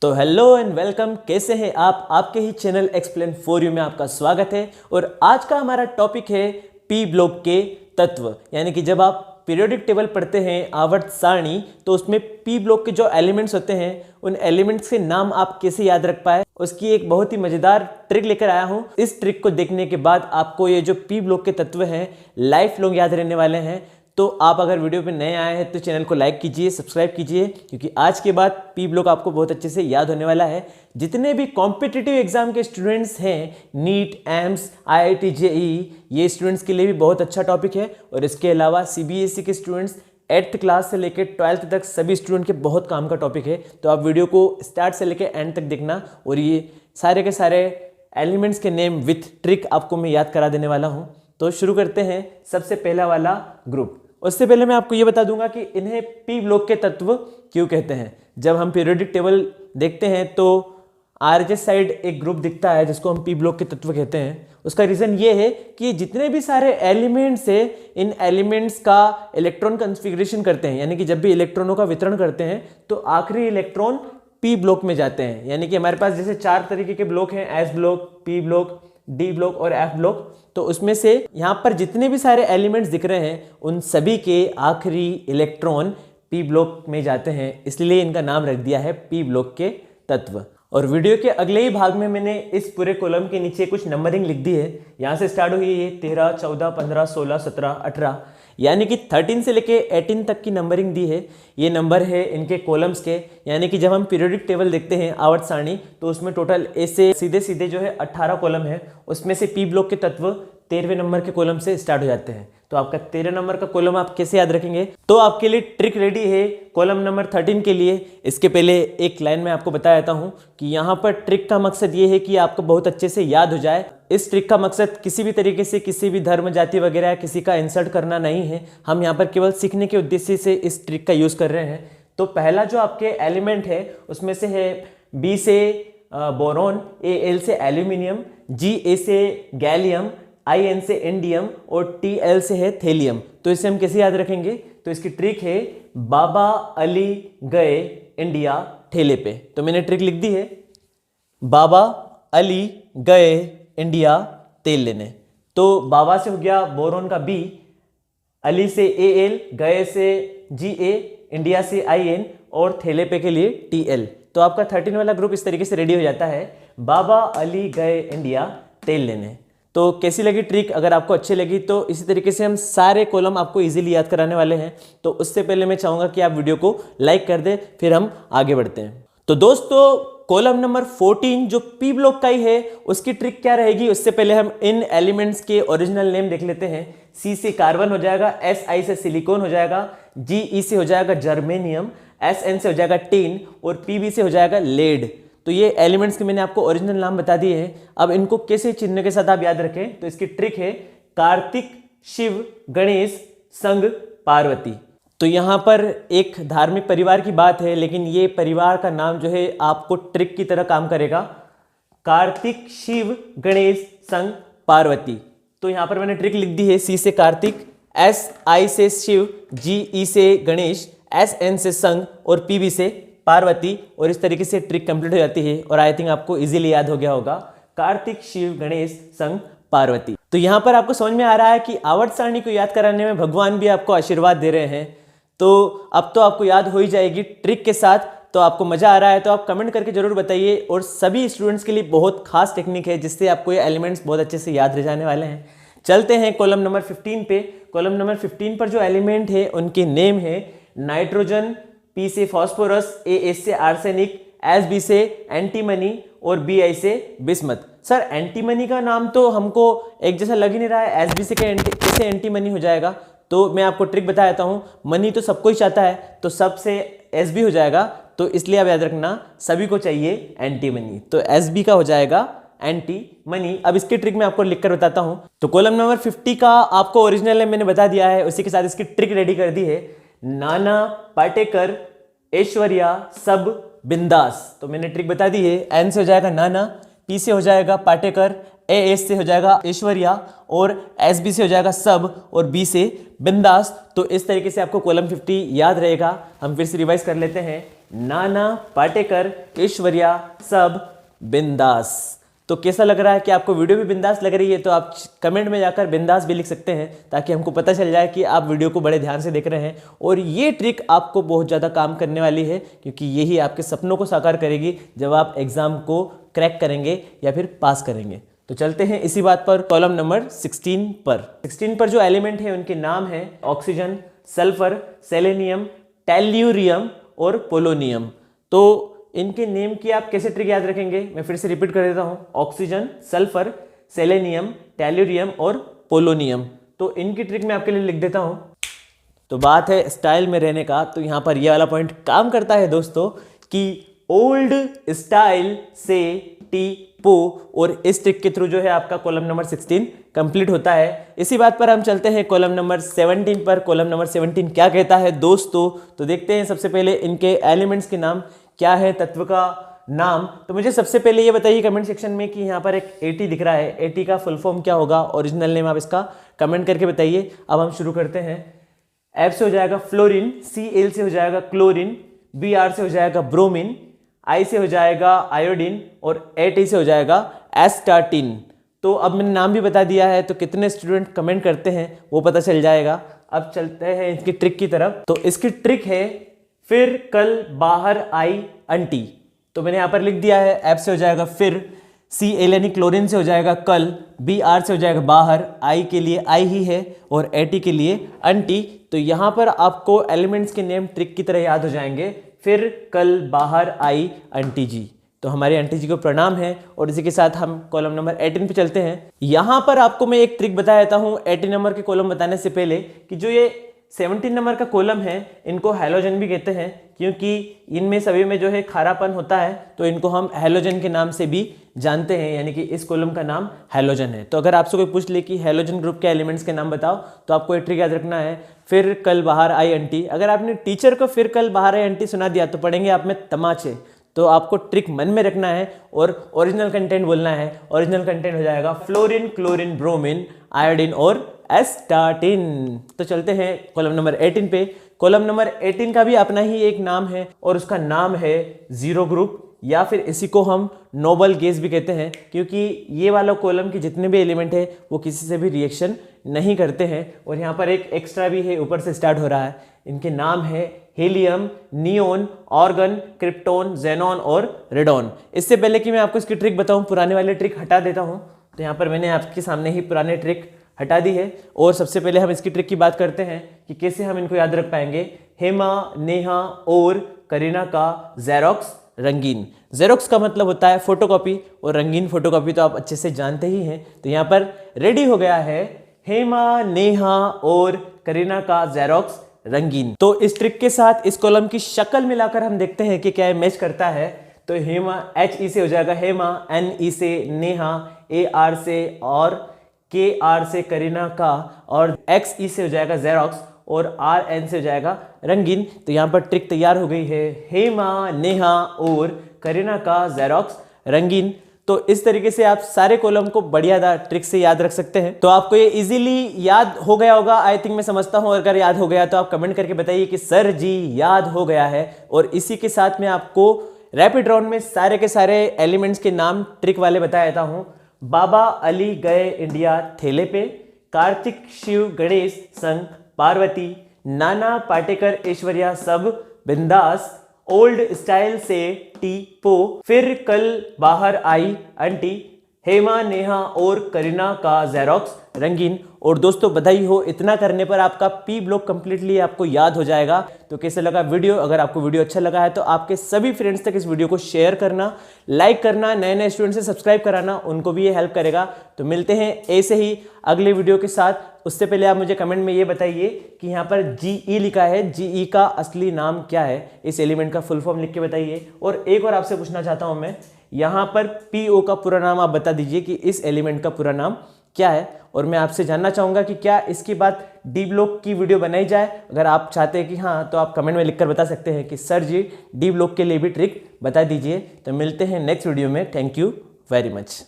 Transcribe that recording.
तो hello and welcome, कैसे हैं आप। आपके ही चैनल एक्सप्लेन फॉर यू में आपका स्वागत है। और आज का हमारा टॉपिक है पी ब्लॉक के तत्व। यानी कि जब आप पीरियोडिक टेबल पढ़ते हैं आवर्त सारणी, तो उसमें पी ब्लॉक के जो एलिमेंट्स होते हैं उन एलिमेंट्स के नाम आप कैसे याद रख पाए, उसकी एक बहुत ही मजेदार ट्रिक लेकर आया हूं। इस ट्रिक को देखने के बाद आपको ये जो पी ब्लॉक के तत्व हैं लाइफ लॉन्ग याद रहने वाले हैं। तो आप अगर वीडियो पे नए आए हैं तो चैनल को लाइक कीजिए, सब्सक्राइब कीजिए, क्योंकि आज के बाद पी ब्लॉक आपको बहुत अच्छे से याद होने वाला है। जितने भी कॉम्पिटिटिव एग्जाम के स्टूडेंट्स हैं, नीट, एम्स, आईआईटी, जेईई, ये स्टूडेंट्स के लिए भी बहुत अच्छा टॉपिक है। और इसके अलावा सीबीएसई के स्टूडेंट्स 8th क्लास से लेकर 12th तक सभी स्टूडेंट के बहुत काम का टॉपिक है। तो आप वीडियो को स्टार्ट से लेकर एंड तक देखना, और ये सारे के सारे एलिमेंट्स के नेम विथ ट्रिक आपको मैं याद करा देने वाला हूँ। तो शुरू करते हैं। सबसे पहला वाला ग्रुप। उससे पहले मैं आपको ये बता दूंगा कि इन्हें पी ब्लॉक के तत्व क्यों कहते हैं। जब हम पीरियोडिक टेबल देखते हैं तो आरएचएस साइड एक ग्रुप दिखता है जिसको हम पी ब्लॉक के तत्व कहते हैं। उसका रीजन ये है कि जितने भी सारे एलिमेंट्स है, इन एलिमेंट्स का इलेक्ट्रॉन कॉन्फ़िगरेशन करते हैं, यानी कि जब भी इलेक्ट्रॉनों का वितरण करते हैं तो आखिरी इलेक्ट्रॉन पी ब्लॉक में जाते हैं। यानी कि हमारे पास जैसे 4 तरीके के ब्लॉक हैं, S block, P block, D block और एफ ब्लॉक। तो उसमें से यहाँ पर जितने भी सारे एलिमेंट्स दिख रहे हैं उन सभी के आखिरी इलेक्ट्रॉन पी ब्लॉक में जाते हैं, इसलिए इनका नाम रख दिया है पी ब्लॉक के तत्व। और वीडियो के अगले ही भाग में मैंने इस पूरे कॉलम के नीचे कुछ नंबरिंग लिख दी है। यहाँ से स्टार्ट हुई है 13, 14, 15, 16, 17, 18, यानी कि 13 से लेके 18 तक की नंबरिंग दी है। ये नंबर है इनके कॉलम्स के। यानी कि जब हम पीरियोडिक टेबल देखते हैं आवर्त सारणी, तो उसमें टोटल ऐसे सीधे सीधे जो है 18 कॉलम है। उसमें से पी ब्लॉक के तत्व 13वें नंबर के कॉलम से स्टार्ट हो जाते हैं। तो आपका 13 नंबर का कॉलम आप कैसे याद रखेंगे, तो आपके लिए ट्रिक रेडी है कॉलम नंबर 13 के लिए। इसके पहले एक लाइन में आपको बता देता हूं कि यहाँ पर ट्रिक का मकसद ये है कि आपको बहुत अच्छे से याद हो जाए। इस ट्रिक का मकसद किसी भी तरीके से किसी भी धर्म, जाति वगैरह किसी का इंसल्ट करना नहीं है। हम यहाँ पर केवल सीखने के उद्देश्य से इस ट्रिक का यूज कर रहे हैं। तो पहला जो आपके एलिमेंट है उसमें से है बी से बोरॉन, एल से एल्यूमिनियम, जी से गैलियम, IN से इंडियम और TL से है थेलियम। तो इसे हम कैसे याद रखेंगे, तो इसकी ट्रिक है बाबा अली गए इंडिया ठेले पे। तो मैंने ट्रिक लिख दी है, बाबा अली गए इंडिया तेल लेने। तो बाबा से हो गया बोरॉन का B, अली से AL, गए से GA, इंडिया से IN और थेले पे के लिए TL। तो आपका 13 वाला ग्रुप इस तरीके से रेडी हो जाता है, बाबा अली गए इंडिया तेल लेने। तो कैसी लगी ट्रिक, अगर आपको अच्छी लगी तो इसी तरीके से हम सारे कॉलम आपको इजीली याद कराने वाले हैं। तो उससे पहले मैं चाहूंगा कि आप वीडियो को लाइक कर दें, फिर हम आगे बढ़ते हैं। तो दोस्तों कॉलम नंबर 14 जो पी ब्लॉक का ही है, उसकी ट्रिक क्या रहेगी, उससे पहले हम इन एलिमेंट्स के ओरिजिनल नेम देख लेते हैं। सी से कार्बन हो जाएगा, SI से सिलिकॉन हो जाएगा, GE से हो जाएगा जर्मेनियम, SN से हो जाएगा टिन और PB से हो जाएगा लेड। तो ये एलिमेंट्स के मैंने आपको ओरिजिनल नाम बता दिए हैं। अब इनको कैसे चिन्ह के साथ आप याद रखें, तो इसकी ट्रिक है कार्तिक, शिव, गणेश, संग, पार्वती। तो यहाँ पर एक धार्मिक परिवार की बात है, लेकिन ये परिवार का नाम जो है आपको ट्रिक की तरह काम करेगा। कार्तिक, शिव, गणेश, संग, पार्वती। तो यहाँ पर मैंने ट्रिक लिख दी है, C से कार्तिक, SI से शिव, GE से गणेश, SN से संग और PB से पार्वती। और इस तरीके से ट्रिक कंप्लीट हो जाती है। और आई थिंक आपको इजीली याद हो गया होगा, कार्तिक, शिव, गणेश, संग, पार्वती। तो यहाँ पर आपको समझ में आ रहा है कि आवर्त सारणी को याद कराने में भगवान भी आपको आशीर्वाद दे रहे हैं। तो अब तो आपको याद हो ही जाएगी ट्रिक के साथ। तो आपको मजा आ रहा है तो आप कमेंट करके जरूर बताइए। और सभी स्टूडेंट्स के लिए बहुत खास टेक्निक है जिससे आपको ये एलिमेंट्स बहुत अच्छे से याद रह जाने वाले हैं। चलते हैं कॉलम नंबर 15 पे। कॉलम नंबर 15 पर जो एलिमेंट है उनके नेम है नाइट्रोजन, P से फॉस्फोरस, AS से आर्सेनिक, SB से एंटीमनी और BI से बिस्मत। सर एंटीमनी का नाम तो हमको एक जैसा लग ही नहीं रहा है, SB से कैसे एंटीमनी हो जाएगा। तो मैं आपको ट्रिक बता देता हूँ, मनी तो सबको ही चाहता है, तो सब से SB हो जाएगा। तो इसलिए आप याद रखना सभी को चाहिए एंटीमनी, तो SB का हो जाएगा एंटी मनी। अब इसकी ट्रिक मैं आपको लिखकर बताता हूँ। तो कॉलम नंबर 50 का आपको ओरिजिनल नेम मैंने बता दिया है, उसी के साथ इसकी ट्रिक रेडी कर दी है। नाना, पाटेकर, ऐश्वर्या, सब, बिंदास। तो मैंने ट्रिक बता दी है, N से हो जाएगा नाना, P से हो जाएगा पाटेकर, AS से हो जाएगा ऐश्वर्या और SB से हो जाएगा सब और B से बिंदास। तो इस तरीके से आपको कॉलम 50 याद रहेगा। हम फिर से रिवाइज कर लेते हैं। नाना पाटेकर ऐश्वर्या सब बिंदास। तो कैसा लग रहा है? कि आपको वीडियो भी बिंदास लग रही है तो आप कमेंट में जाकर बिंदास भी लिख सकते हैं, ताकि हमको पता चल जाए कि आप वीडियो को बड़े ध्यान से देख रहे हैं। और ये ट्रिक आपको बहुत ज़्यादा काम करने वाली है, क्योंकि यही आपके सपनों को साकार करेगी जब आप एग्जाम को क्रैक करेंगे या फिर पास करेंगे। तो चलते हैं इसी बात पर कॉलम नंबर 16 पर। 16 पर जो एलिमेंट है उनके नाम है ऑक्सीजन, सल्फर, सेलेनियम, टेल्यूरियम और पोलोनियम। तो इनके नेम की आप कैसे ट्रिक याद रखेंगे? मैं फिर से रिपीट कर देता हूं, ऑक्सीजन, सल्फर, सेलेनियम, टेल्यूरियम और पोलोनियम। तो इनकी ट्रिक मैं आपके लिए लिख देता हूं। तो बात है स्टाइल में रहने का, तो यहां पर ये वाला पॉइंट काम करता है दोस्तों कि ओल्ड स्टाइल से टी पो, और इस ट्रिक के थ्रू जो है आपका कॉलम नंबर 16 कंप्लीट होता है। इसी बात पर हम चलते हैं कॉलम नंबर 17 पर। कॉलम नंबर 17 क्या कहता है दोस्तों? तो देखते हैं सबसे पहले इनके एलिमेंट्स के नाम क्या है, तत्व का नाम। तो मुझे सबसे पहले ये बताइए कमेंट सेक्शन में कि यहाँ पर एक AT दिख रहा है, AT का फुल फॉर्म क्या होगा? ओरिजिनल नेम आप इसका कमेंट करके बताइए। अब हम शुरू करते हैं। F से हो जाएगा फ्लोरीन, Cl से हो जाएगा क्लोरीन, Br से हो जाएगा ब्रोमीन, I से हो जाएगा आयोडीन और AT से हो जाएगा एस्टाटीन। तो अब मैंने नाम भी बता दिया है, तो कितने स्टूडेंट कमेंट करते हैं वो पता चल जाएगा। अब चलते हैं इसकी ट्रिक की तरफ। तो इसकी ट्रिक है फिर कल बाहर आई अंटी। तो मैंने यहाँ पर लिख दिया है, F से हो जाएगा फिर, Cl यानी क्लोरीन से हो जाएगा कल, Br से हो जाएगा बाहर, I के लिए I ही है और AT के लिए अंटी। तो यहाँ पर आपको एलिमेंट्स के नेम ट्रिक की तरह याद हो जाएंगे, फिर कल बाहर आई अंटी जी। तो हमारी आंटी जी को प्रणाम है। और इसी के साथ हम कॉलम नंबर 18 पे चलते हैं। यहाँ पर आपको मैं एक ट्रिक बता देता हूँ 18 नंबर के कॉलम बताने से पहले, कि जो ये 17 नंबर का कॉलम है इनको हैलोजन भी कहते हैं, क्योंकि इनमें सभी में जो है खारापन होता है, तो इनको हम हैलोजन के नाम से भी जानते हैं, यानी कि इस कॉलम का नाम हैलोजन है। तो अगर आपसे कोई पूछ ले कि हैलोजन ग्रुप के एलिमेंट्स के नाम बताओ, तो आपको एक ट्रिक याद रखना है, फिर कल बाहर आई अंटी। अगर आपने टीचर को फिर कल बाहर आई अंटी सुना दिया तो पढ़ेंगे आप में तमाचे। तो आपको ट्रिक मन में रखना है और ओरिजिनल कंटेंट बोलना है। ओरिजिनल कंटेंट हो जाएगा फ्लोरीन, क्लोरीन, ब्रोमीन, आयोडीन और एस्टाटीन। तो चलते हैं कॉलम नंबर 18 पे। कॉलम नंबर 18 का भी अपना ही एक नाम है और उसका नाम है जीरो ग्रुप, या फिर इसी को हम नोबल गैस भी कहते हैं, क्योंकि ये वाला कॉलम के जितने भी एलिमेंट है वो किसी से भी रिएक्शन नहीं करते हैं। और यहाँ पर एक एक्स्ट्रा भी है, ऊपर से स्टार्ट हो रहा है। इनके नाम है helium, neon, organ, krypton, xenon और रेडॉन। इससे पहले कि मैं आपको इसकी ट्रिक बताऊं, पुराने वाले ट्रिक हटा देता हूं। तो यहाँ पर मैंने आपके सामने ही पुराने ट्रिक हटा दी है, और सबसे पहले हम इसकी ट्रिक की बात करते हैं कि कैसे हम इनको याद रख पाएंगे। हेमा, नेहा और करीना का जेरोक्स रंगीन। जेरोक्स का मतलब होता है फोटोकॉपी, और रंगीन फोटोकॉपी तो आप अच्छे से जानते ही हैं। तो यहाँ पर रेडी हो गया है हेमा, नेहा और करीना का जेरोक्स रंगीन। तो इस ट्रिक के साथ इस कॉलम की शक्ल मिलाकर हम देखते हैं कि क्या मैच करता है। तो हेमा HE से हो जाएगा हेमा, NE से नेहा, AR से और KR से करीना का, और XE से हो जाएगा जेरोक्स और RN से हो जाएगा रंगीन। तो यहाँ पर ट्रिक तैयार हो गई है, हेमा, नेहा और करीना का जेरोक्स रंगीन। तो इस तरीके से आप सारे कॉलम को बढ़िया ट्रिक से याद रख सकते हैं। तो आपको ये इजीली याद हो गया होगा, आई थिंक, मैं समझता हूं। अगर याद हो गया तो आप कमेंट करके बताइए कि सर जी याद हो गया है। और इसी के साथ मैं आपको रैपिड राउंड में सारे के सारे एलिमेंट्स के नाम ट्रिक वाले बता देता हूं। बाबा अली गए इंडिया थेले पे, कार्तिक, शिव, गणेश संग पार्वती, नाना पाटेकर ऐश्वर्या सब बिंदास, ओल्ड स्टाइल से टी पो, फिर कल बाहर आई अंटी, हेमा, नेहा और करीना का जेरोक्स रंगीन। और दोस्तों बधाई हो, इतना करने पर आपका P ब्लॉक कंप्लीटली आपको याद हो जाएगा। तो कैसे लगा वीडियो? अगर आपको वीडियो अच्छा लगा है तो आपके सभी फ्रेंड्स तक इस वीडियो को शेयर करना, लाइक करना, नए नए स्टूडेंट से सब्सक्राइब कराना, उनको भी ये हेल्प करेगा। तो मिलते हैं ऐसे ही अगले वीडियो के साथ। उससे पहले आप मुझे कमेंट में ये बताइए कि यहाँ पर GE लिखा है, GE का असली नाम क्या है? इस एलिमेंट का फुल फॉर्म लिख के बताइए। और एक और आपसे पूछना चाहता हूं मैं, यहाँ पर PO का पूरा नाम आप बता दीजिए कि इस एलिमेंट का पूरा नाम क्या है। और मैं आपसे जानना चाहूंगा कि क्या इसके बाद D ब्लॉक की वीडियो बनाई जाए। अगर आप चाहते हैं कि हाँ, तो आप कमेंट में लिखकर बता सकते हैं कि सर जी D ब्लॉक के लिए भी ट्रिक बता दीजिए। तो मिलते हैं नेक्स्ट वीडियो में। Thank you very much.